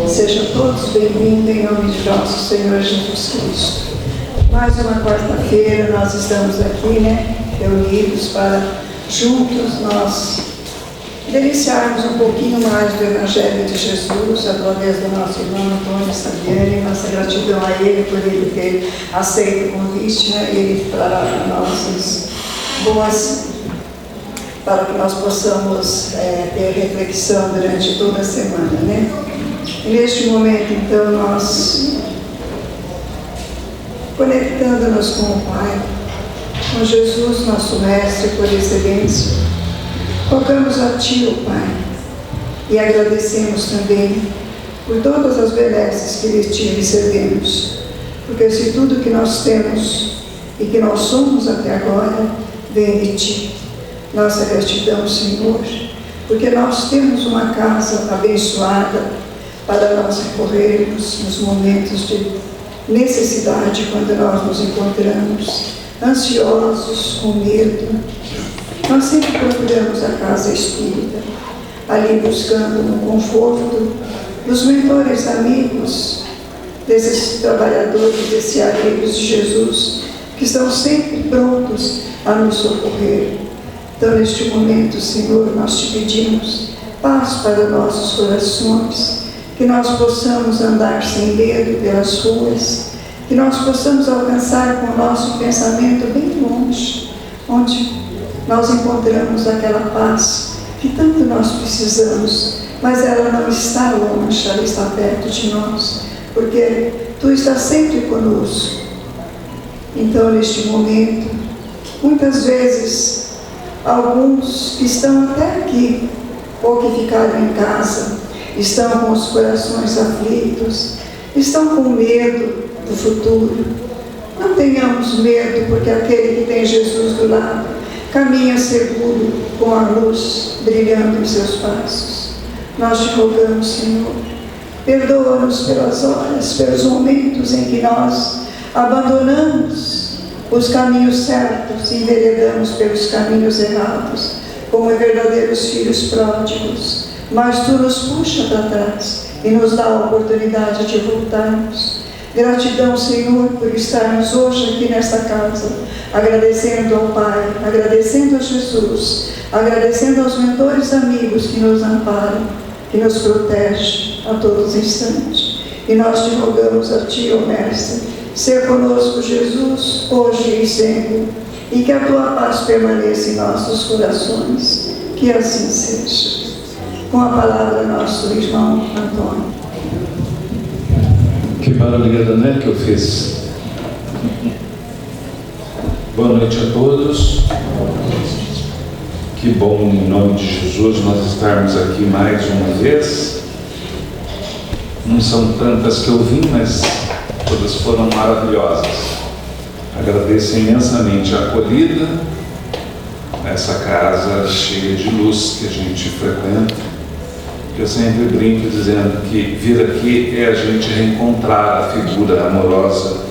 Sejam todos bem-vindos em nome de nosso Senhor Jesus Cristo. Mais uma quarta-feira nós estamos aqui, reunidos para juntos nós deliciarmos um pouquinho mais do Evangelho de Jesus através do nosso irmão Antônio Sabiani. Nossa gratidão a ele por ele ter aceito o convite, e ele trará para nós boas, para que nós possamos ter reflexão durante toda a semana, E neste momento, então, nós, conectando-nos com o Pai, com Jesus, nosso Mestre por excelência, tocamos a Ti, ó Pai, e agradecemos também por todas as benesses que de Ti recebemos, porque se tudo que nós temos e que nós somos até agora vem de Ti. Nossa gratidão, Senhor, porque nós temos uma casa abençoada para nós recorrermos nos momentos de necessidade, quando nós nos encontramos ansiosos, com medo. Nós sempre procuramos a casa espírita, ali buscando um conforto dos mentores amigos, desses trabalhadores, desses amigos de Jesus, que estão sempre prontos a nos socorrer. Então, neste momento, Senhor, nós te pedimos paz para nossos corações, que nós possamos andar sem medo pelas ruas, que nós possamos alcançar com o nosso pensamento bem longe, onde nós encontramos aquela paz que tanto nós precisamos, mas ela não está longe, ela está perto de nós, porque Tu estás sempre conosco. Então, neste momento, muitas vezes, alguns que estão até aqui, ou que ficaram em casa, estão com os corações aflitos, estão com medo do futuro. Não tenhamos medo, porque aquele que tem Jesus do lado caminha seguro, com a luz brilhando em seus passos. Nós te rogamos, Senhor, perdoa-nos pelas horas, pelos momentos em que nós abandonamos os caminhos certos e enveredamos pelos caminhos errados, como verdadeiros filhos pródigos. Mas Tu nos puxa para trás e nos dá a oportunidade de voltarmos. Gratidão, Senhor, por estarmos hoje aqui nesta casa, agradecendo ao Pai, agradecendo a Jesus, agradecendo aos mentores amigos que nos amparam, que nos protegem a todos os instantes. E nós te rogamos a Ti, ó Mestre, ser conosco, Jesus, hoje e sempre, e que a Tua paz permaneça em nossos corações. Que assim seja. Com a palavra, nosso irmão Antônio. Que barulhada, que eu fiz. Boa noite a todos. Que bom, em nome de Jesus, nós estarmos aqui mais uma vez. Não são tantas que eu vim, mas todas foram maravilhosas. Agradeço imensamente a acolhida, essa casa cheia de luz que a gente frequenta. Eu sempre brinco dizendo que vir aqui é a gente reencontrar a figura amorosa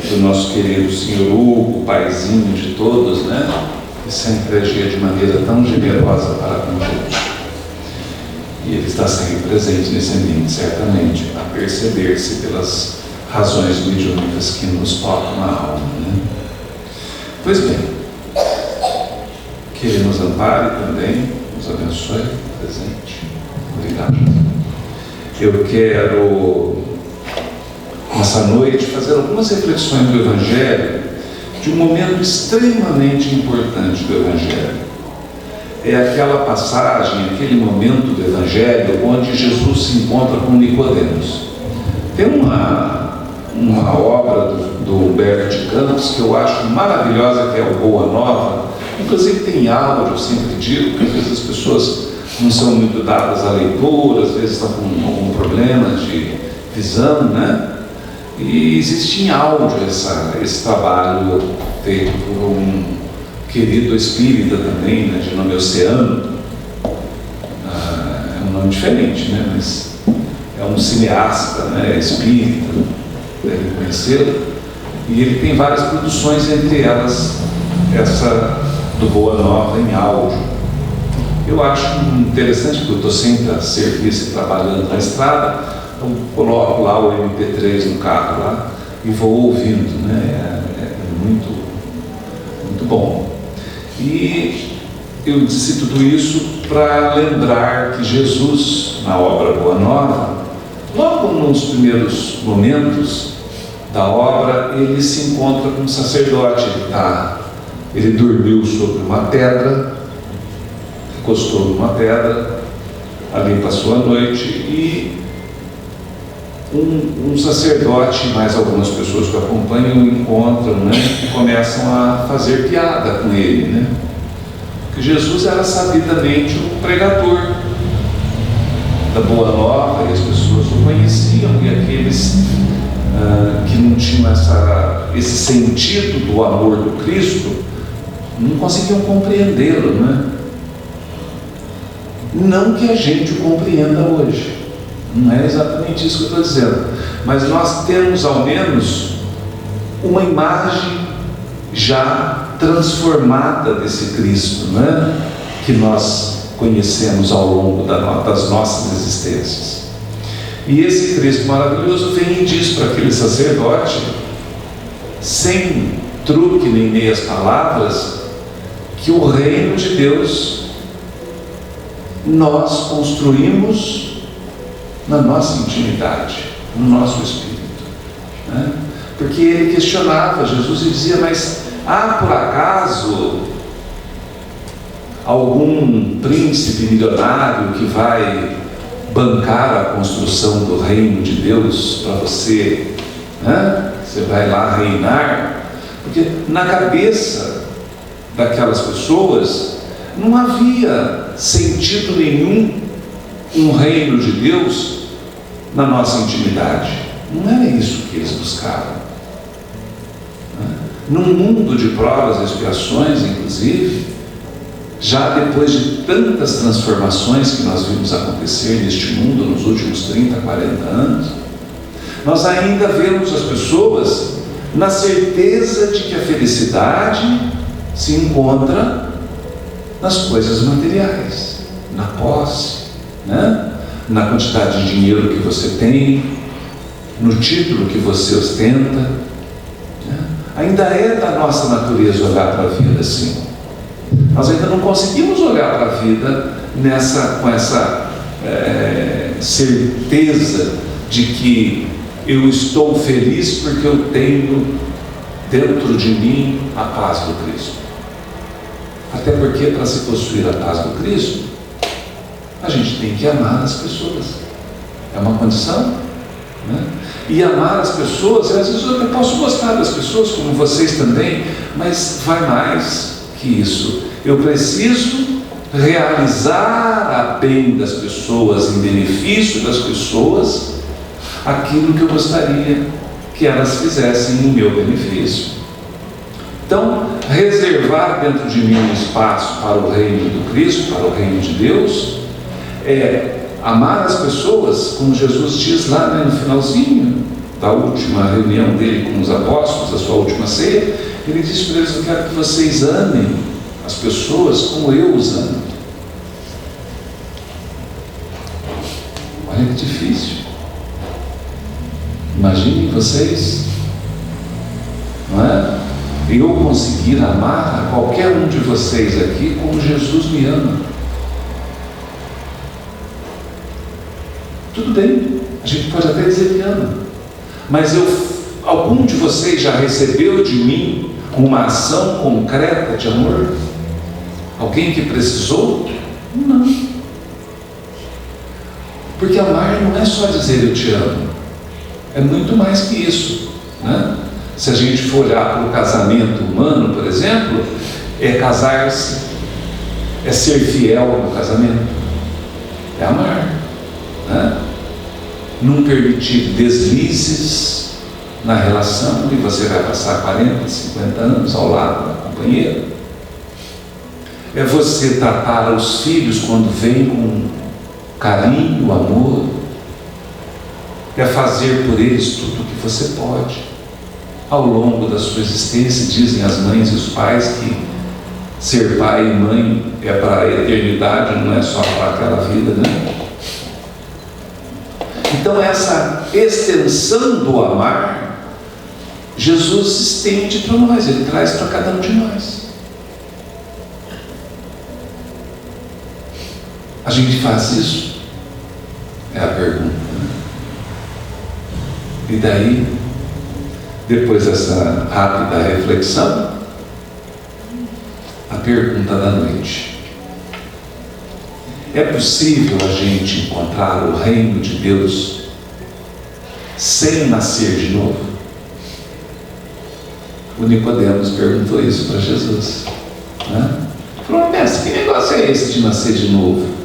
do nosso querido Senhor Hugo, paizinho de todos, que sempre agia de maneira tão generosa para com a gente. E ele está sempre presente nesse ambiente, certamente, a perceber-se pelas razões mediúnicas que nos tocam na alma. Pois bem, que Ele nos ampare também, nos abençoe, presente. Obrigado. Eu quero, nessa noite, fazer algumas reflexões do Evangelho, de um momento extremamente importante do Evangelho. É aquela passagem, aquele momento do Evangelho, onde Jesus se encontra com Nicodemos. Tem uma obra do Humberto de Campos que eu acho maravilhosa, que é o Boa Nova. Inclusive tem áudio, eu sempre digo, que às vezes as pessoas não são muito dadas à leitura, às vezes estão com algum problema de visão, E existe em áudio esse trabalho feito por um querido espírita também, de nome Oceano. É um nome diferente, mas é um cineasta, espírita, deve conhecê-lo. E ele tem várias produções, entre elas essa do Boa Nova em áudio. Eu acho interessante, porque eu estou sempre a serviço e trabalhando na estrada, eu coloco lá o MP3 no carro lá e vou ouvindo, né? É muito, muito bom. E eu disse tudo isso para lembrar que Jesus, na obra Boa Nova, logo nos primeiros momentos da obra, ele se encontra com um sacerdote. Ele dormiu sobre uma pedra, encostou numa pedra, ali passou a noite, e um sacerdote, mais algumas pessoas que o acompanham, o encontram, né, e começam a fazer piada com ele, né? Porque Jesus era sabidamente um pregador da Boa Nova, e as pessoas o conheciam, e aqueles que não tinham esse sentido do amor do Cristo não conseguiam compreendê-lo, né? Não que a gente o compreenda hoje, não é exatamente isso que eu estou dizendo, mas nós temos ao menos uma imagem já transformada desse Cristo, né? Que nós conhecemos ao longo das nossas existências. E esse Cristo maravilhoso vem e diz para aquele sacerdote, sem truque nem meias palavras, que o reino de Deus nós construímos na nossa intimidade, no nosso espírito, né? Porque ele questionava Jesus e dizia: mas há por acaso algum príncipe milionário que vai bancar a construção do reino de Deus para você, né? Você vai lá reinar? Porque na cabeça daquelas pessoas não havia sentido nenhum um reino de Deus na nossa intimidade. Não era isso que eles buscavam, né? Num mundo de provas e expiações, inclusive, já depois de tantas transformações que nós vimos acontecer neste mundo nos últimos 30, 40 anos, nós ainda vemos as pessoas na certeza de que a felicidade se encontra nas coisas materiais, na posse, né? Na quantidade de dinheiro que você tem, no título que você ostenta, né? Ainda é da nossa natureza olhar para a vida assim. Nós ainda não conseguimos olhar para a vida com essa certeza de que eu estou feliz porque eu tenho dentro de mim a paz do Cristo. Até porque, para se possuir a paz do Cristo, a gente tem que amar as pessoas. É uma condição, né? E amar as pessoas, às vezes eu posso gostar das pessoas, como vocês também, mas vai mais que isso. Eu preciso realizar a bem das pessoas, em benefício das pessoas, aquilo que eu gostaria que elas fizessem em meu benefício. Então, reservar dentro de mim um espaço para o reino do Cristo, para o reino de Deus, é amar as pessoas, como Jesus diz lá, né, no finalzinho da última reunião dele com os apóstolos, da sua última ceia. Ele diz para eles: eu quero que vocês amem as pessoas como eu os amo. Olha que difícil. Imaginem vocês, não é? Eu conseguir amar a qualquer um de vocês aqui como Jesus me ama. Tudo bem, a gente pode até dizer que ama, mas algum de vocês já recebeu de mim uma ação concreta de amor? Alguém que precisou? Não. Porque amar não é só dizer eu te amo, é muito mais que isso, né? Se a gente for olhar para o casamento humano, por exemplo, é casar-se, é ser fiel no casamento, é amar, né? Não permitir deslizes na relação, e você vai passar 40, 50 anos ao lado da companheira. É você tratar os filhos quando vem com carinho, amor. É fazer por eles tudo o que você pode. Ao longo da sua existência, dizem as mães e os pais que ser pai e mãe é para a eternidade, não é só para aquela vida, né? Então essa extensão do amar, Jesus estende para nós, Ele traz para cada um de nós. A gente faz isso? É a pergunta. E daí, depois dessa rápida reflexão, a pergunta da noite: é possível a gente encontrar o reino de Deus sem nascer de novo? O Nicodemos perguntou isso para Jesus, né? Falou: mestre, que negócio é esse de nascer de novo?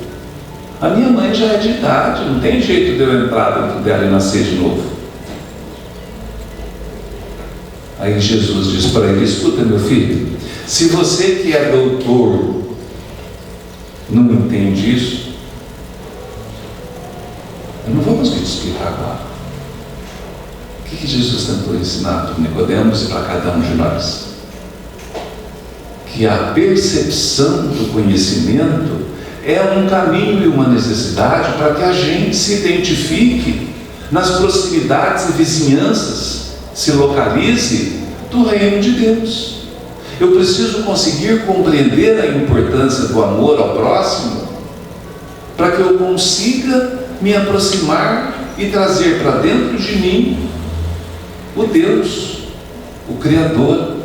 A minha mãe já é de idade, não tem jeito de eu entrar dentro dela e nascer de novo. Aí Jesus diz para ele: escuta, meu filho, se você que é doutor não entende isso, eu não vou conseguir te explicar agora. O que Jesus tentou ensinar para Nicodemos e para cada um de nós? Que a percepção do conhecimento é um caminho e uma necessidade para que a gente se identifique nas proximidades e vizinhanças, se localize do reino de Deus. Eu preciso conseguir compreender a importância do amor ao próximo para que eu consiga me aproximar e trazer para dentro de mim o Deus, o Criador,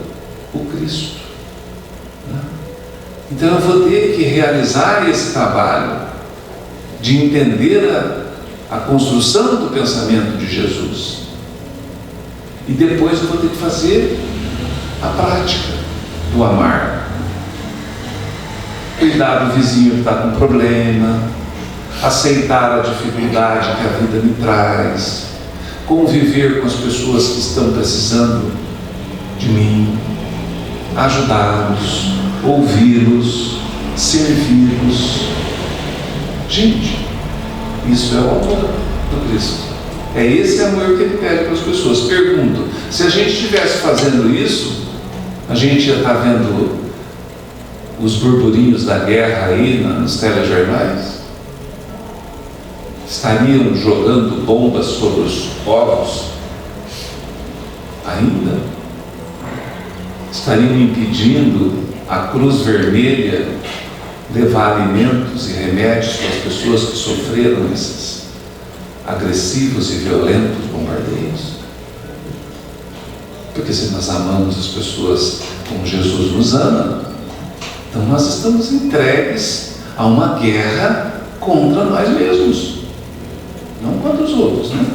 o Cristo. Então eu vou ter que realizar esse trabalho de entender a construção do pensamento de Jesus. E depois eu vou ter que fazer a prática do amar. Cuidar do vizinho que está com problema, aceitar a dificuldade que a vida me traz, conviver com as pessoas que estão precisando de mim, ajudá-los, ouvi-los, servi-los. Gente, isso é o amor do Cristo. É esse amor que Ele pede para as pessoas. Pergunto: se a gente estivesse fazendo isso, a gente ia estar vendo os burburinhos da guerra aí nos telejornais? Estariam jogando bombas sobre os povos? Ainda? Estariam impedindo a Cruz Vermelha levar alimentos e remédios para as pessoas que sofreram esses agressivos e violentos bombardeios? Porque se nós amamos as pessoas como Jesus nos ama, então nós estamos entregues a uma guerra contra nós mesmos, não contra os outros, né?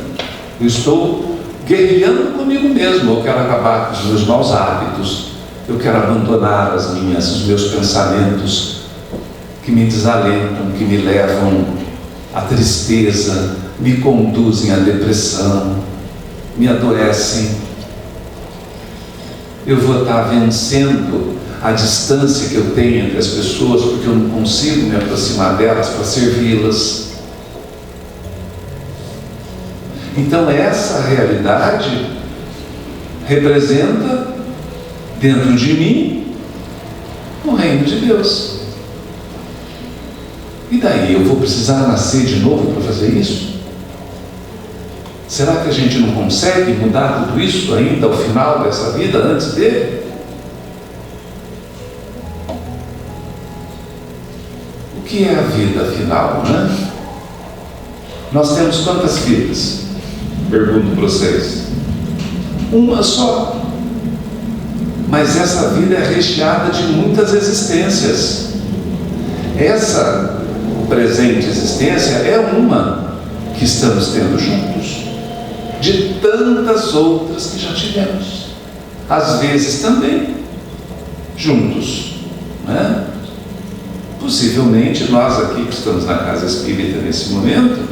Eu estou guerreando comigo mesmo. Eu quero acabar com os meus maus hábitos, eu quero abandonar os meus pensamentos que me desalentam, que me levam à tristeza, me conduzem à depressão, me adoecem. Eu vou estar vencendo a distância que eu tenho entre as pessoas, porque eu não consigo me aproximar delas para servi-las. Então essa realidade representa dentro de mim o reino de Deus. E daí, eu vou precisar nascer de novo para fazer isso? Será que a gente não consegue mudar tudo isso ainda ao final dessa vida, antes dele? O que é a vida afinal, né? Nós temos quantas vidas? Pergunto para vocês. Uma só. Mas essa vida é recheada de muitas existências. Essa presente existência é uma que estamos tendo juntos, de tantas outras que já tivemos, às vezes também juntos, né? Possivelmente nós aqui que estamos na casa espírita nesse momento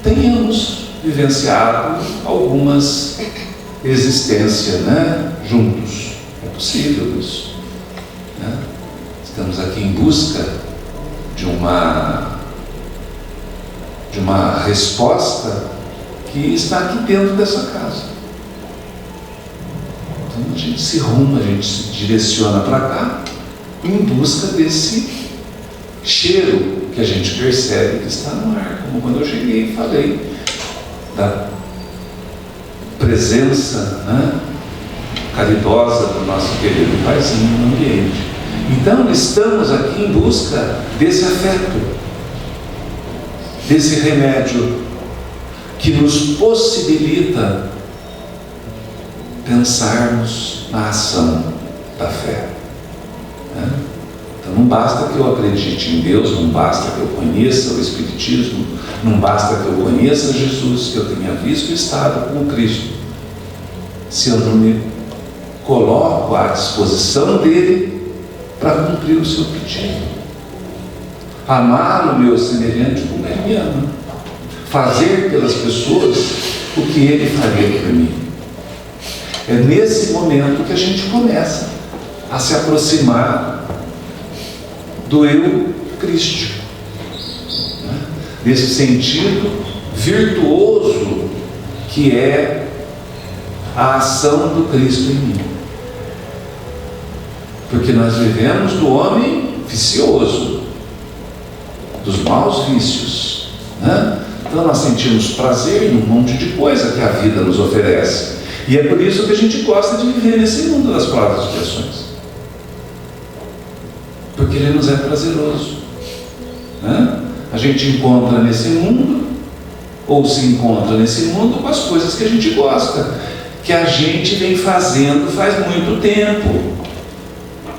tenhamos vivenciado algumas existências, né, juntos. É possível isso, né? Estamos aqui em busca de uma resposta que está aqui dentro dessa casa. Então a gente se ruma, a gente se direciona para cá em busca desse cheiro que a gente percebe que está no ar, como quando eu cheguei e falei da presença, né, caridosa do nosso querido Paizinho no ambiente. Então estamos aqui em busca desse afeto, desse remédio que nos possibilita pensarmos na ação da fé, né? Então não basta que eu acredite em Deus, não basta que eu conheça o Espiritismo, não basta que eu conheça Jesus, que eu tenha visto e estado com Cristo, se eu não me coloco à disposição dele para cumprir o seu pedido. Amar o meu semelhante como ele me ama, fazer pelas pessoas o que ele faria por mim. É nesse momento que a gente começa a se aproximar do eu crístico, né? Desse sentido virtuoso que é a ação do Cristo em mim. Porque nós vivemos do homem vicioso, dos maus vícios, né? Então nós sentimos prazer em um monte de coisa que a vida nos oferece. E é por isso que a gente gosta de viver nesse mundo das provas e expiações. Porque ele nos é prazeroso, né? A gente encontra nesse mundo, ou se encontra nesse mundo com as coisas que a gente gosta, que a gente vem fazendo faz muito tempo,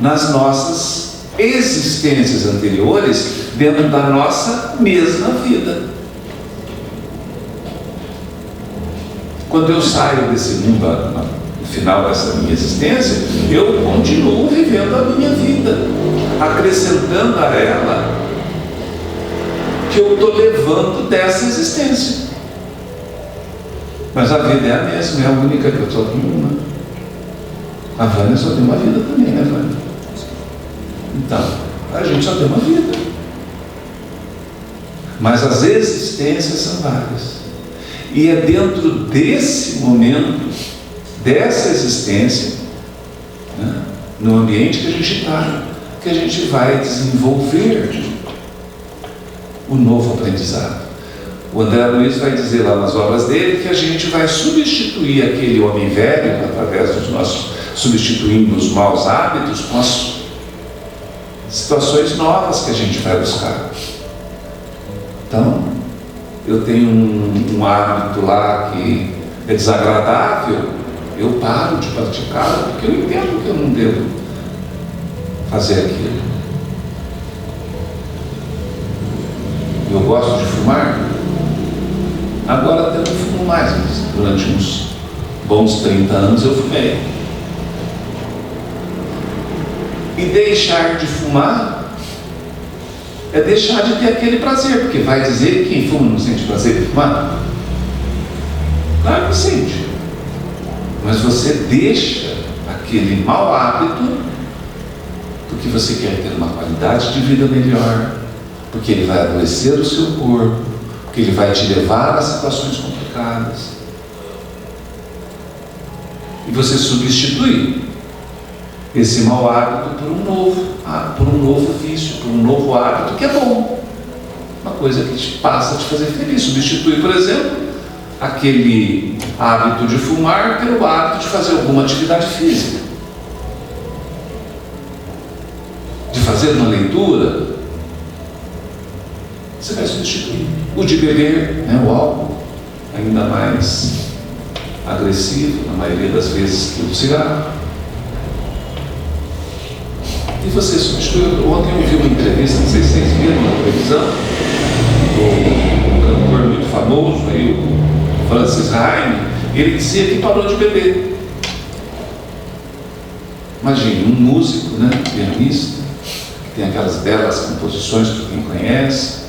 nas nossas existências anteriores, dentro da nossa mesma vida. Quando eu saio desse mundo, no final dessa minha existência, eu continuo vivendo a minha vida, acrescentando a ela que eu estou levando dessa existência. Mas a vida é a mesma, é a única que eu só tenho uma. A Vânia só tem uma vida também, né, Vânia? Então, a gente só tem uma vida. Mas as existências são várias. E é dentro desse momento, dessa existência, né, no ambiente que a gente está, que a gente vai desenvolver o novo aprendizado. O André Luiz vai dizer lá nas obras dele que a gente vai substituir aquele homem velho, através dos nossos, substituindo os maus hábitos, com as situações novas que a gente vai buscar. Então, eu tenho um hábito lá que é desagradável, eu paro de praticá-lo, porque eu entendo que eu não devo fazer aquilo. Eu gosto de fumar, agora até não fumo mais, mas durante uns bons 30 anos eu fumei. E deixar de fumar é deixar de ter aquele prazer, porque vai dizer que quem fuma não sente prazer de fumar? Claro que sente, mas você deixa aquele mau hábito porque você quer ter uma qualidade de vida melhor, porque ele vai adoecer o seu corpo, porque ele vai te levar a situações complicadas, e você substitui esse mau hábito por um novo vício, por um novo hábito que é bom, uma coisa que te passa a te fazer feliz. Substitui, por exemplo, aquele hábito de fumar pelo hábito de fazer alguma atividade física, de fazer uma leitura. Você vai substituir o de beber, né, o álcool, ainda mais agressivo na maioria das vezes que o cigarro. E você substituiu. Ontem eu vi uma entrevista, não sei se vocês viram na televisão, do cantor muito famoso aí, o Francis Raime. Ele dizia que parou de beber. Imagine, um músico, né, pianista, que tem aquelas belas composições que quem conhece.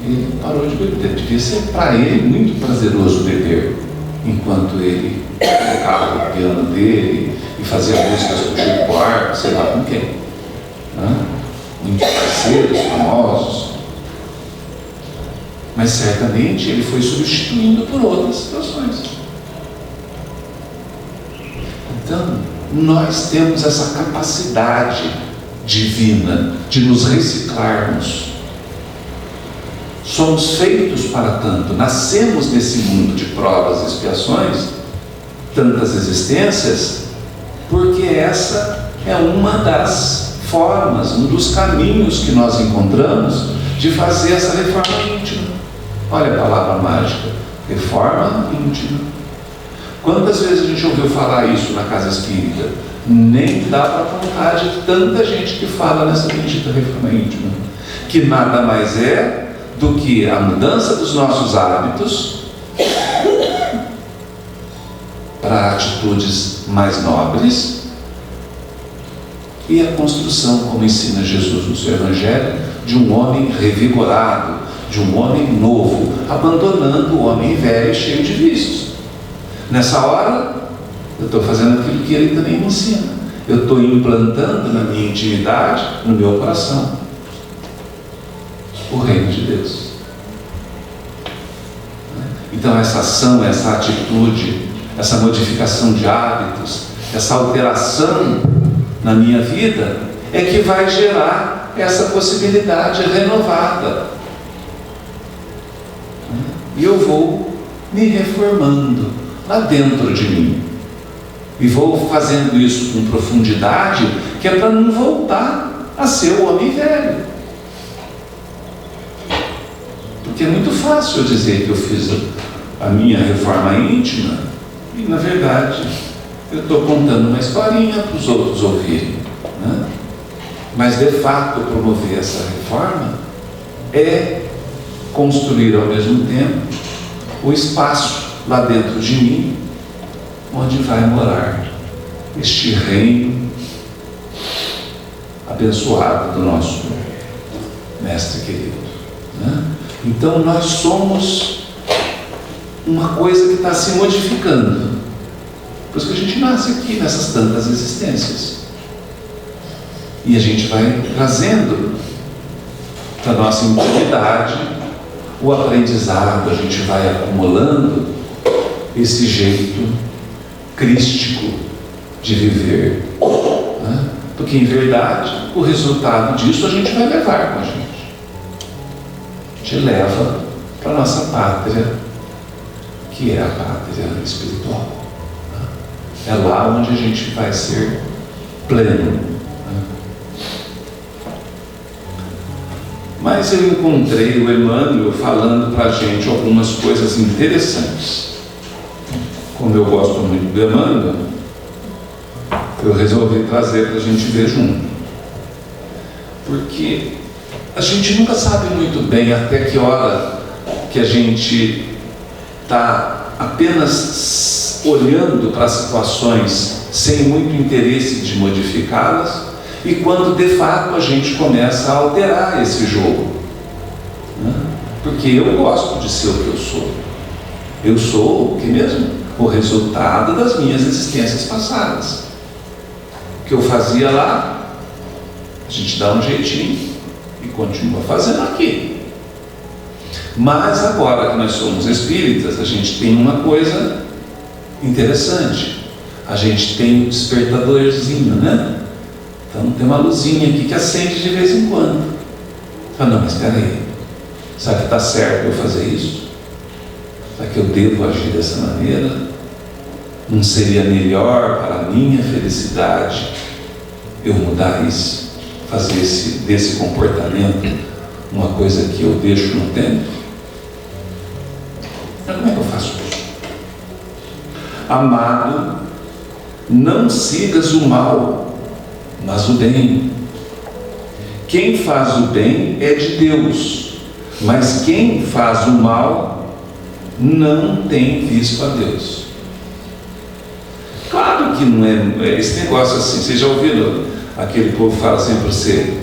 Ele parou de beber. Devia ser para ele muito prazeroso beber, enquanto ele tocava o piano dele e fazia músicas com Chico Buarque, sei lá com quem, né? Muitos parceiros famosos. Mas certamente ele foi substituindo por outras situações. Então, nós temos essa capacidade divina, de nos reciclarmos. Somos feitos para tanto, nascemos nesse mundo de provas e expiações, tantas existências, porque essa é uma das formas, um dos caminhos que nós encontramos de fazer essa reforma íntima. Olha a palavra mágica, reforma íntima. Quantas vezes a gente ouviu falar isso na casa espírita? Nem dá para contar de tanta gente que fala nessa bendita reforma íntima, que nada mais é do que a mudança dos nossos hábitos para atitudes mais nobres e a construção, como ensina Jesus no seu Evangelho, de um homem revigorado, de um homem novo, abandonando o homem velho cheio de vícios. Nessa hora, eu estou fazendo aquilo que ele também me ensina. Eu estou implantando na minha intimidade, no meu coração, o reino de Deus. Então essa ação, essa atitude, essa modificação de hábitos, essa alteração na minha vida é que vai gerar essa possibilidade renovada. E eu vou me reformando lá dentro de mim. E vou fazendo isso com profundidade, que é para não voltar a ser o homem velho. Porque é muito fácil eu dizer que eu fiz a minha reforma íntima e, na verdade, eu estou contando uma historinha para os outros ouvirem, né? Mas, de fato, promover essa reforma é construir, ao mesmo tempo, o espaço lá dentro de mim, onde vai morar este reino abençoado do nosso Mestre querido, né? Então nós somos uma coisa que está se modificando. Por isso que a gente nasce aqui nessas tantas existências. E a gente vai trazendo para a nossa intimidade o aprendizado, a gente vai acumulando esse jeito crístico de viver, né? Porque em verdade o resultado disso a gente vai levar com a gente. A gente leva para a nossa pátria, que é a pátria espiritual. É lá onde a gente vai ser pleno. Mas eu encontrei o Emmanuel falando para a gente algumas coisas interessantes. Como eu gosto muito do Emmanuel, eu resolvi trazer para a gente ver junto. Porque a gente nunca sabe muito bem até que hora que a gente está apenas olhando para as situações sem muito interesse de modificá-las e quando de fato a gente começa a alterar esse jogo, né? Porque eu gosto de ser o que eu sou. Eu sou o que mesmo? O resultado das minhas existências passadas. O que eu fazia lá, a gente dá um jeitinho e continua fazendo aqui. Mas agora que nós somos espíritas, a gente tem uma coisa interessante. A gente tem um despertadorzinho, né? Então tem uma luzinha aqui que acende de vez em quando. Ah, não, mas espera aí. Será que está certo eu fazer isso? Será que eu devo agir dessa maneira? Não seria melhor para a minha felicidade eu mudar isso? Fazer desse comportamento uma coisa que eu deixo no tempo? Então, como é que eu faço isso? Amado, não sigas o mal, mas o bem. Quem faz o bem é de Deus, mas quem faz o mal não tem visto a Deus. Claro que não é esse negócio assim. Vocês já ouviram aquele povo que fala assim para você: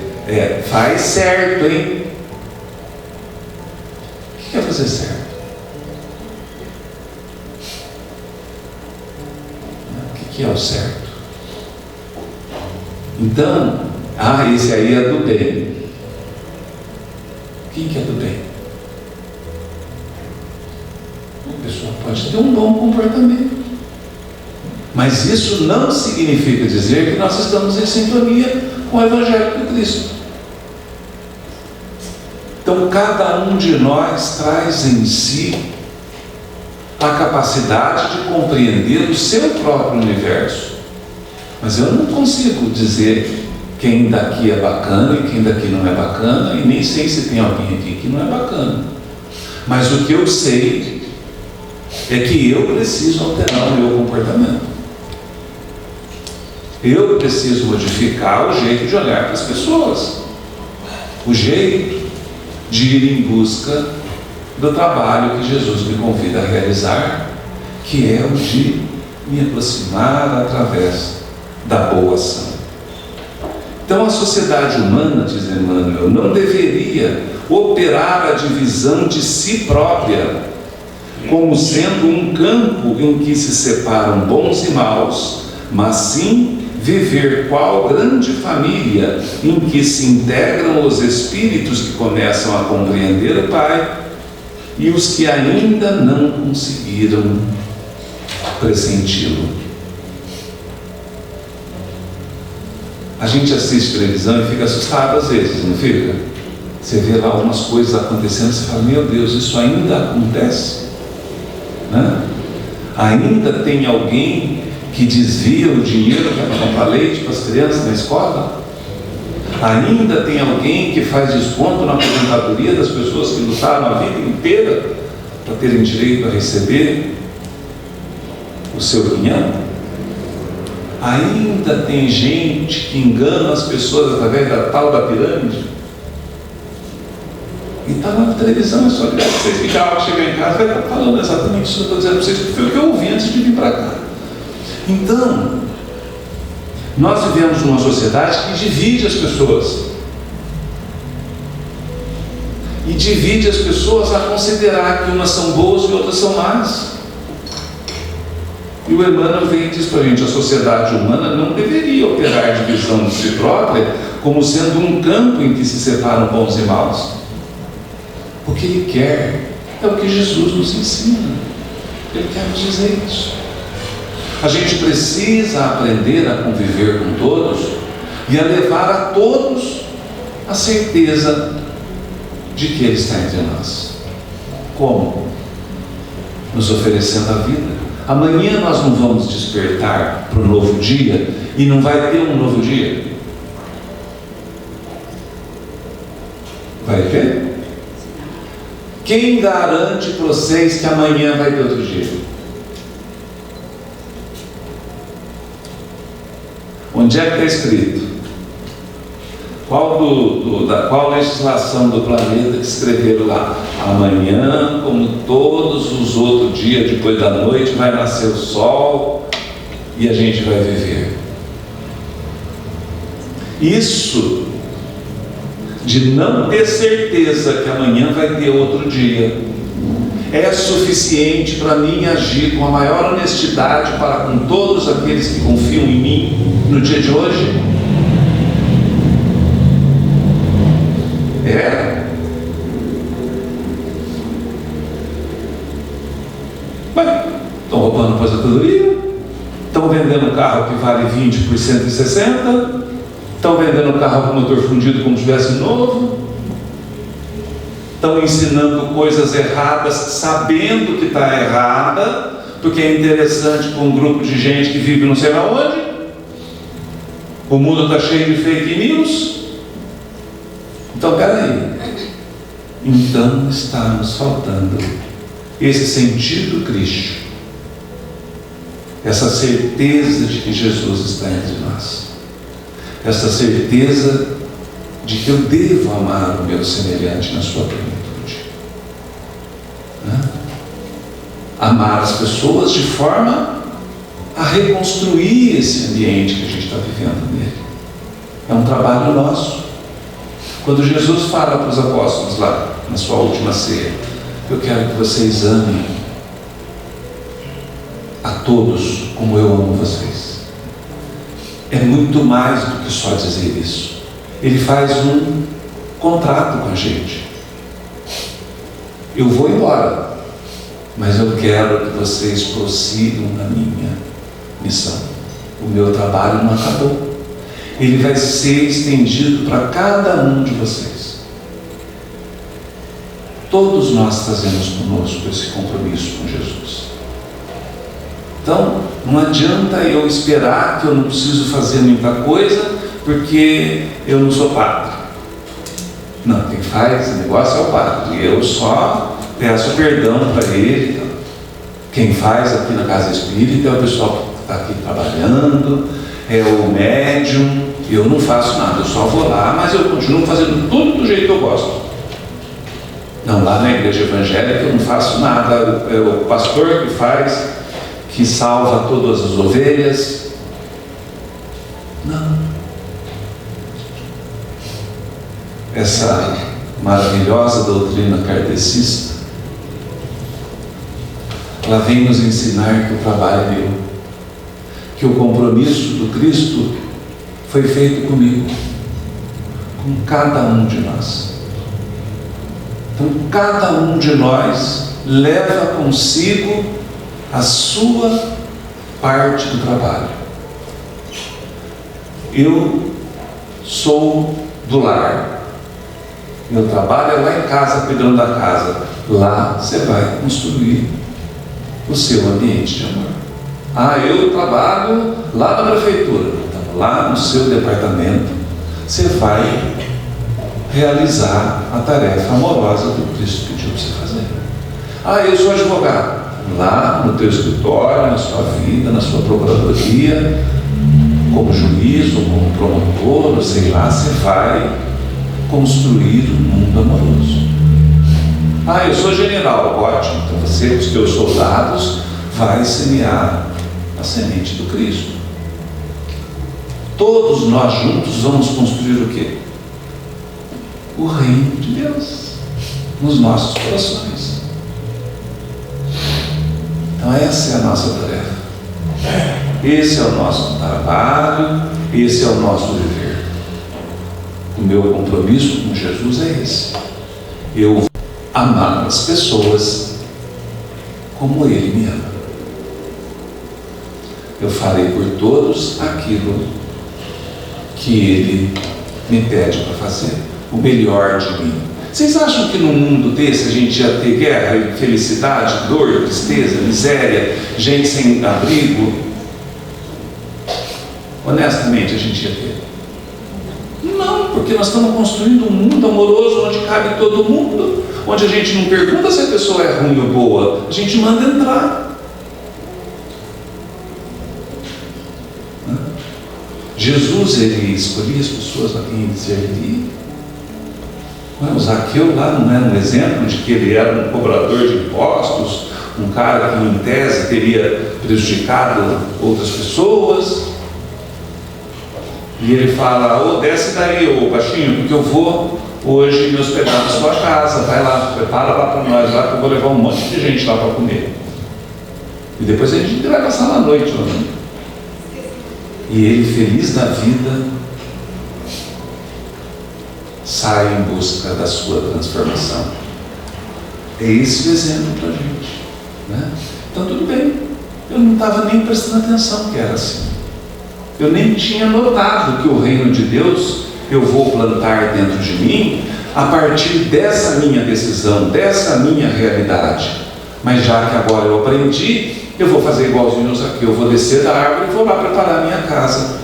faz certo, hein? O que é fazer certo? O que é o certo? Então, esse aí é do bem. Quem que é do bem? A pessoa pode ter um bom comportamento, mas isso não significa dizer que nós estamos em sintonia com o Evangelho de Cristo. Então, cada um de nós traz em si a capacidade de compreender o seu próprio universo. Mas eu não consigo dizer quem daqui é bacana e quem daqui não é bacana, e nem sei se tem alguém aqui que não é bacana. Mas o que eu sei é que eu preciso alterar o meu comportamento. Eu preciso modificar o jeito de olhar para as pessoas, o jeito de ir em busca do trabalho que Jesus me convida a realizar, que é o de me aproximar através da boa ação. Então a sociedade humana, diz Emmanuel, não deveria operar a divisão de si própria como sendo um campo em que se separam bons e maus, mas sim viver qual grande família em que se integram os espíritos que começam a compreender o Pai e os que ainda não conseguiram pressenti-lo. A gente assiste televisão e fica assustado às vezes, não fica? Você vê lá algumas coisas acontecendo e você fala, meu Deus, isso ainda acontece? Né? Ainda tem alguém que desvia o dinheiro para comprar leite para as crianças na escola? Ainda tem alguém que faz desconto na aposentadoria das pessoas que lutaram a vida inteira para terem direito a receber o seu quinhão? Ainda tem gente que engana as pessoas através da tal da pirâmide? E está lá na televisão, é só ligar para vocês ficar, chegar em casa, vai estar falando exatamente isso que eu estou dizendo para vocês, que foi o que eu ouvi antes de vir para cá. Então, nós vivemos numa sociedade que divide as pessoas. E divide as pessoas a considerar que umas são boas e outras são más. E o Emmanuel vem e diz para a gente, a sociedade humana não deveria operar divisão de si própria como sendo um campo em que se separam bons e maus. O que ele quer é o que Jesus nos ensina. Ele quer nos dizer isso. A gente precisa aprender a conviver com todos e a levar a todos a certeza de que Ele está entre nós. Como? Nos oferecendo a vida. Amanhã nós não vamos despertar para um novo dia e não vai ter um novo dia. Vai ter? Quem garante para vocês que amanhã vai ter outro dia? Onde é que está escrito? Qual legislação do planeta que escreveram lá? Amanhã, como todos os outros dias, depois da noite, vai nascer o sol e a gente vai viver. Isso de não ter certeza que amanhã vai ter outro dia é suficiente para mim agir com a maior honestidade para com todos aqueles que confiam em mim no dia de hoje? Estão roubando aposentadoria, estão vendendo carro que vale 20 por 160, estão vendendo carro com motor fundido como se estivesse novo, estão ensinando coisas erradas, sabendo que está errada, porque é interessante para um grupo de gente que vive não sei aonde. O mundo está cheio de fake news. Então, peraí. Então está nos faltando esse sentido crístico, essa certeza de que Jesus está entre nós, essa certeza de que eu devo amar o meu semelhante na sua plenitude, né? Amar as pessoas de forma a reconstruir esse ambiente que a gente está vivendo nele. É um trabalho nosso. Quando Jesus fala para os apóstolos lá na sua última ceia, eu quero que vocês amem a todos como eu amo vocês, é muito mais do que só dizer isso. Ele faz um contrato com a gente. Eu vou embora, mas eu quero que vocês prossigam na minha missão. O meu trabalho não acabou. ele vai ser estendido para cada um de vocês. Todos nós trazemos conosco esse compromisso com Jesus. Então, não adianta eu esperar que eu não preciso fazer muita coisa porque eu não sou padre. Não, quem faz esse negócio é o padre. Eu só peço perdão para ele. Quem faz aqui na casa espírita é o pessoal que está aqui trabalhando, é o médium. Eu não faço nada, eu só vou lá, mas eu continuo fazendo tudo do jeito que eu gosto. Não, lá na igreja evangélica eu não faço nada, é o pastor que faz, que salva todas as ovelhas. Não. Essa maravilhosa doutrina kardecista, ela vem nos ensinar que o trabalho é meu, que o compromisso do Cristo foi feito comigo, com cada um de nós. Então, cada um de nós leva consigo a sua parte do trabalho. Eu sou do lar. Meu trabalho é lá em casa, cuidando da casa. Lá você vai construir o seu ambiente de amor. Eu trabalho lá na prefeitura. Então, lá no seu departamento, você vai realizar a tarefa amorosa que o Cristo pediu para você fazer. Eu sou advogado. Lá no teu escritório, na sua vida, na sua procuradoria, como juiz ou como promotor, ou sei lá, você vai construir um mundo amoroso. Eu sou general. Ótimo. Então você, com os teus soldados, vai semear a semente do Cristo. Todos nós juntos vamos construir o quê? O reino de Deus nos nossos corações. Então essa é a nossa tarefa. Esse é o nosso trabalho, esse é o nosso viver. O meu compromisso com Jesus é esse. Eu amar as pessoas como Ele me ama. Eu farei por todos aquilo que Ele me pede para fazer, o melhor de mim. Vocês acham que num mundo desse a gente ia ter guerra, infelicidade, dor, tristeza, miséria, gente sem abrigo? Honestamente, a gente ia ter? Não, porque nós estamos construindo um mundo amoroso onde cabe todo mundo, onde a gente não pergunta se a pessoa é ruim ou boa, a gente manda entrar. Jesus, ele escolhia as pessoas a quem ele servia. O Zaqueu lá não era um exemplo de que ele era um cobrador de impostos, um cara que em tese teria prejudicado outras pessoas. E ele fala: desce daí, baixinho, porque eu vou hoje me hospedar na sua casa, vai lá, prepara lá para nós, lá que eu vou levar um monte de gente lá para comer. E depois a gente vai passar uma noite lá. E ele, feliz da vida, sai em busca da sua transformação. É esse o exemplo para a gente, né? Então tudo bem, eu não estava nem prestando atenção que era assim. Eu nem tinha notado que o reino de Deus eu vou plantar dentro de mim a partir dessa minha decisão, dessa minha realidade. Mas já que agora eu aprendi, eu vou fazer igualzinho aqui, eu vou descer da árvore e vou lá preparar a minha casa,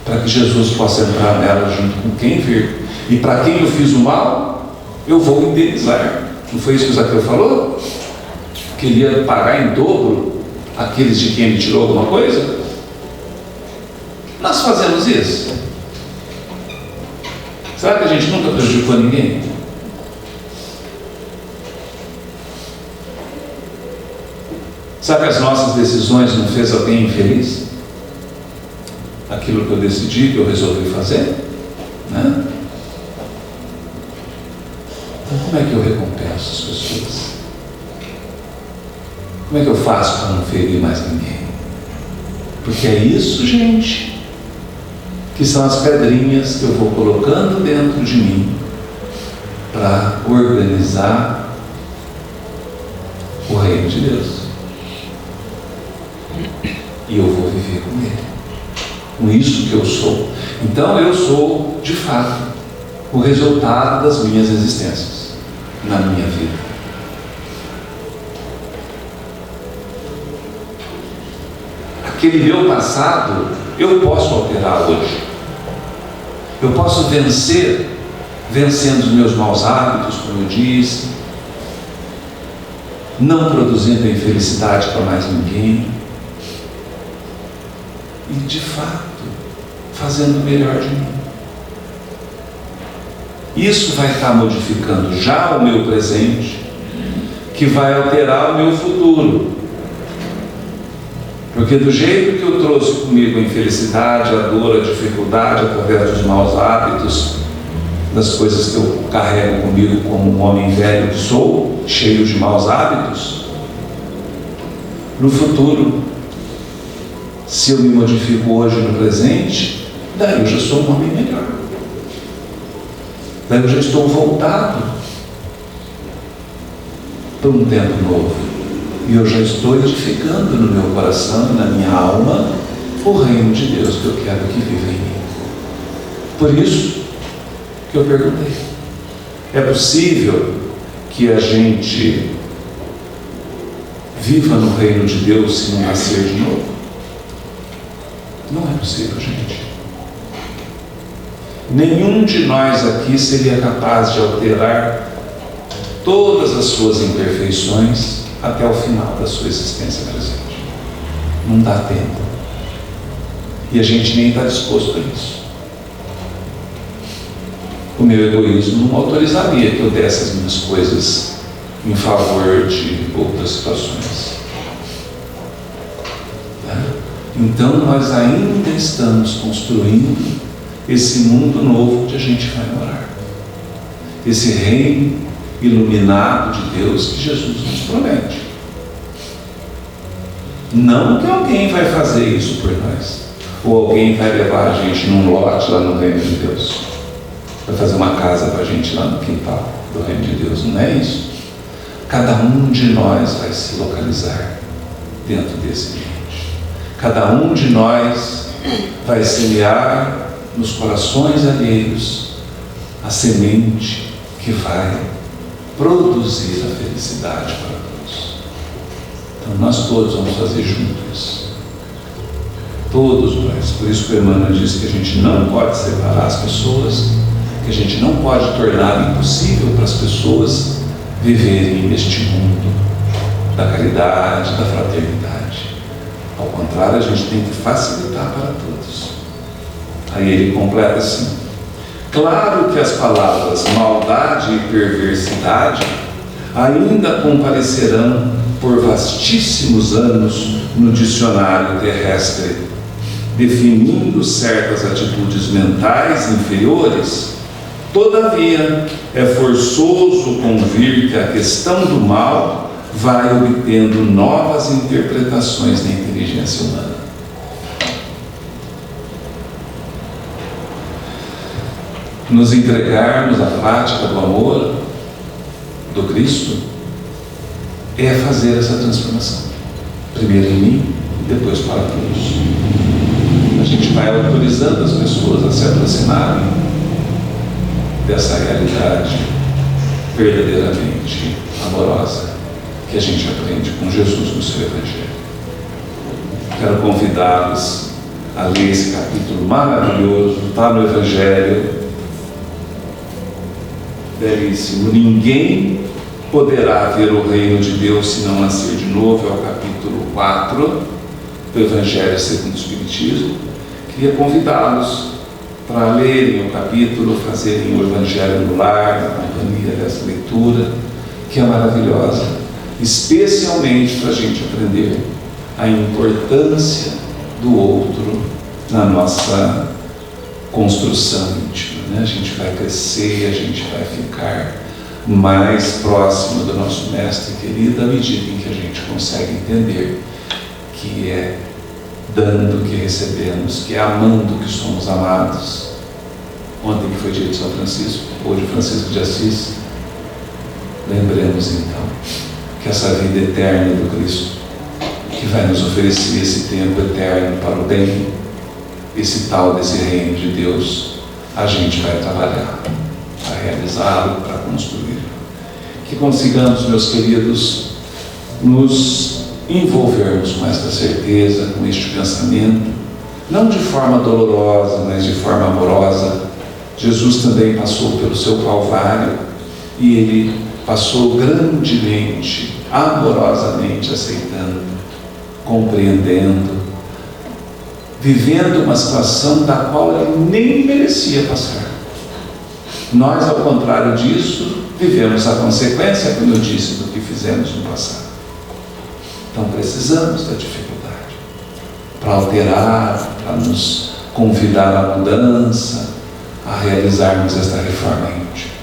para que Jesus possa entrar nela junto com quem vir. E para quem eu fiz o mal, eu vou indenizar. Não foi isso que o Zaqueu falou? Que ele ia pagar em dobro aqueles de quem ele tirou alguma coisa? Nós fazemos isso. Será que a gente nunca prejudicou ninguém? Será que as nossas decisões não fez alguém infeliz? Aquilo que eu decidi, que eu resolvi fazer? Né? Então como é que eu recompenso as pessoas? Como é que eu faço para não ferir mais ninguém? Porque é isso, gente, que são as pedrinhas que eu vou colocando dentro de mim para organizar o reino de Deus. E eu vou viver com Ele. com isso que eu sou. Então eu sou, de fato, o resultado das minhas existências na minha vida. Aquele meu passado, eu posso alterar hoje. Eu posso vencer, vencendo os meus maus hábitos, como eu disse, não produzindo a infelicidade para mais ninguém, e de fato, fazendo o melhor de mim. Isso vai estar modificando já o meu presente, que vai alterar o meu futuro. Porque do jeito que eu trouxe comigo a infelicidade, a dor, a dificuldade, através dos maus hábitos, das coisas que eu carrego comigo como um homem velho que sou, cheio de maus hábitos, no futuro, se eu me modifico hoje no presente, daí eu já sou um homem melhor. Daí eu já estou voltado para um tempo novo. E eu já estou edificando no meu coração e na minha alma o reino de Deus que eu quero que viva em mim. Por isso que eu perguntei: é possível que a gente viva no reino de Deus se não nascer de novo? Não é possível, gente. Nenhum de nós aqui seria capaz de alterar todas as suas imperfeições até o final da sua existência presente. Não dá tempo. E a gente nem está disposto a isso. O meu egoísmo não autorizaria que eu desse as minhas coisas em favor de outras situações. Então nós ainda estamos construindo esse mundo novo que a gente vai morar. Esse reino iluminado de Deus que Jesus nos promete. Não que alguém vai fazer isso por nós, ou alguém vai levar a gente num lote lá no reino de Deus, vai fazer uma casa para a gente lá no quintal do reino de Deus. Não é isso. Cada um de nós vai se localizar dentro desse ambiente. Cada um de nós vai semear nos corações alheios a semente que vai produzir a felicidade para todos. Então nós todos vamos fazer juntos. Todos nós. Por isso que o Emmanuel diz que a gente não pode separar as pessoas, que a gente não pode tornar impossível para as pessoas viverem neste mundo da caridade, da fraternidade. Ao contrário, a gente tem que facilitar para todos. Aí ele completa assim: claro que as palavras maldade e perversidade ainda comparecerão por vastíssimos anos no dicionário terrestre, definindo certas atitudes mentais inferiores. Todavia, é forçoso convir que a questão do mal vai obtendo novas interpretações na inteligência humana. Nos entregarmos à prática do amor do Cristo é fazer essa transformação, primeiro em mim e depois para todos. A gente vai autorizando as pessoas a se aproximarem dessa realidade verdadeiramente amorosa que a gente aprende com Jesus no seu Evangelho. Quero convidá-los a ler esse capítulo maravilhoso, está no Evangelho, belíssimo. Ninguém poderá ver o reino de Deus se não nascer de novo. É o capítulo 4 do Evangelho segundo o Espiritismo. Queria convidá-los para lerem o capítulo, fazerem o Evangelho no lar, na companhia dessa leitura, que é maravilhosa, especialmente para a gente aprender a importância do outro na nossa construção íntima, né? A gente vai crescer, a gente vai ficar mais próximo do nosso Mestre querido à medida em que a gente consegue entender que é dando que recebemos, que é amando que somos amados. Ontem que foi dia de São Francisco, hoje Francisco de Assis. Lembremos então que essa vida eterna do Cristo, que vai nos oferecer esse tempo eterno para o bem, esse tal desse reino de Deus, a gente vai trabalhar para realizá-lo, para construí-lo. Que consigamos, meus queridos, nos envolvermos com esta certeza, com este pensamento, não de forma dolorosa, mas de forma amorosa. Jesus também passou pelo seu Calvário e Ele passou grandemente, amorosamente aceitando, compreendendo, vivendo uma situação da qual Ele nem merecia passar. Nós, ao contrário disso, vivemos a consequência, como eu disse, do que fizemos no passado. Então precisamos da dificuldade para alterar, para nos convidar à mudança, a realizarmos esta reforma íntima.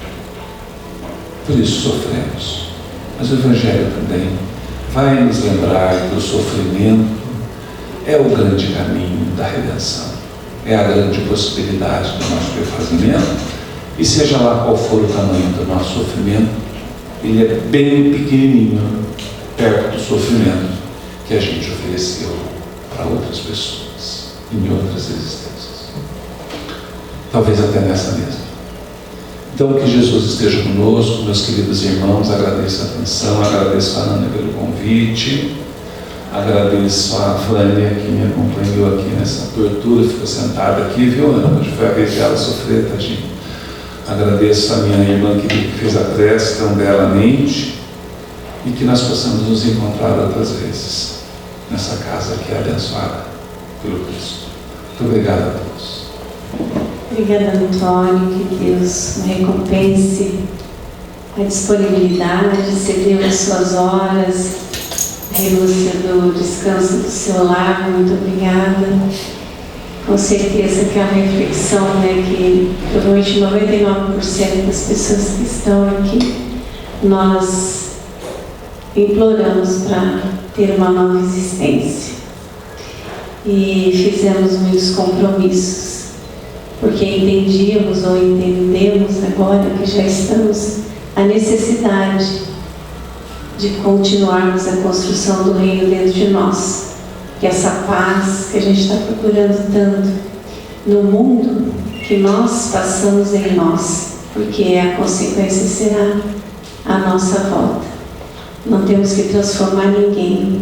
Por isso sofremos. Mas o Evangelho também vai nos lembrar que o sofrimento é o grande caminho da redenção, é a grande possibilidade do nosso perfazimento, e seja lá qual for o tamanho do nosso sofrimento, ele é bem pequenininho perto do sofrimento que a gente ofereceu para outras pessoas, em outras existências. Talvez até nessa mesma. Então, que Jesus esteja conosco, meus queridos irmãos. Agradeço a atenção, agradeço a Ana pelo convite, agradeço a Vânia que me acompanhou aqui nessa tortura, ficou sentada aqui, viu, Ana? Hoje foi a vez dela sofrer, tadinha. Agradeço a minha irmã que fez a prece tão belamente, e que nós possamos nos encontrar outras vezes nessa casa que é abençoada pelo Cristo. Muito obrigado a todos. Obrigada, Antônio, que Deus recompense a disponibilidade, cedeu as suas horas, a renúncia do descanso do seu lar. Muito obrigada. Com certeza que a reflexão, que provavelmente 99% das pessoas que estão aqui, nós imploramos para ter uma nova existência. E fizemos muitos compromissos, porque entendíamos ou entendemos agora que já estamos a necessidade de continuarmos a construção do reino dentro de nós. Que essa paz que a gente está procurando tanto no mundo, que nós passamos em nós, porque a consequência será a nossa volta. Não temos que transformar ninguém,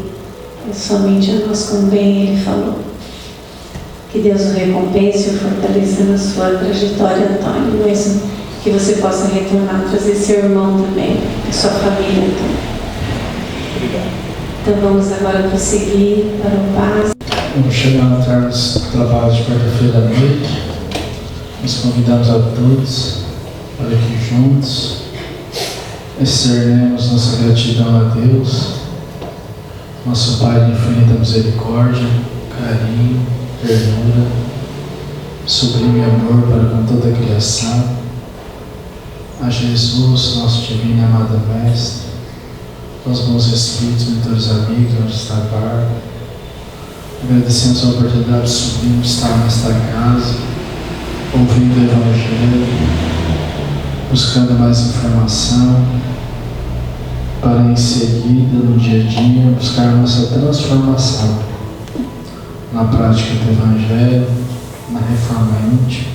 é somente a nós, como bem Ele falou. Que Deus o recompense e o fortaleça na sua trajetória, Antônio, mesmo que você possa retornar, trazer seu irmão também, a sua família também. Obrigado. Então vamos agora prosseguir para o paz. Vamos chegando atrás do trabalho de quarta-feira à noite. Nós convidamos a todos para que juntos externemos nossa gratidão a Deus, nosso Pai de infinita misericórdia, carinho, ternura, sublime amor para com toda a criação, a Jesus, nosso divino e amado Mestre, aos bons espíritos, mentores amigos, onde está a barca. Agradecemos a oportunidade sublime de estar nesta casa, ouvindo o Evangelho, buscando mais informação, para em seguida, no dia a dia, buscar nossa transformação na prática do Evangelho, na reforma íntima,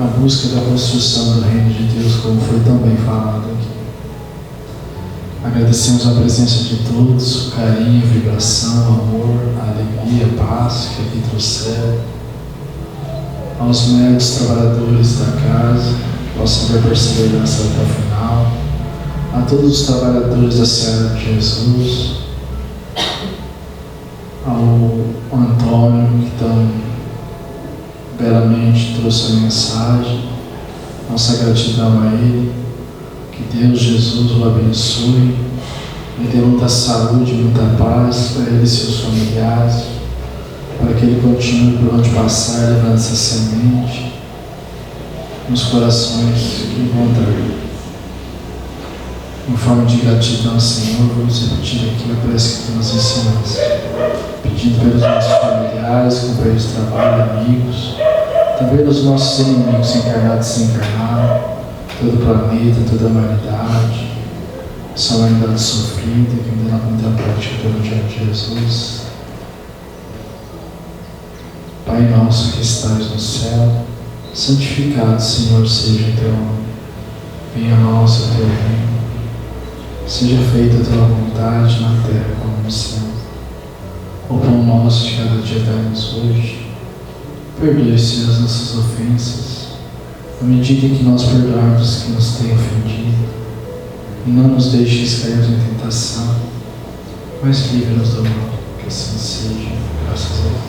a busca da construção do reino de Deus, como foi tão bem falado aqui. Agradecemos a presença de todos, o carinho, a vibração, o amor, a alegria, a paz que aqui trouxeram. Aos médicos trabalhadores da casa, que possam ter perseverança até o final. A todos os trabalhadores da Seara de Jesus. Ao Antônio, que tão belamente trouxe a mensagem. Nossa gratidão a ele. Que Deus, Jesus, o abençoe, lhe dê muita saúde, muita paz para ele e seus familiares, para que ele continue por onde passar, levando essa semente nos corações que encontrar. Em forma de gratidão, Senhor, vamos repetir aqui a prece que tu nos ensinaste, pedindo pelos nossos familiares, companheiros de trabalho, amigos, também pelos nossos inimigos encarnados e desencarnados, todo o planeta, toda a humanidade, essa humanidade sofrida, que ainda não tem a prática pelo dia de Jesus. Pai nosso que estás no céu, santificado, Senhor, seja o teu nome. Venha a nós o teu reino. Seja feita a tua vontade na terra como no céu. O pão nosso de cada dia dá-nos hoje. Perdoe-se as nossas ofensas, à medida que nós perdoarmos que nos têm ofendido. E não nos deixes cair em tentação, mas livra-nos do mal, que assim seja. Graças a Deus.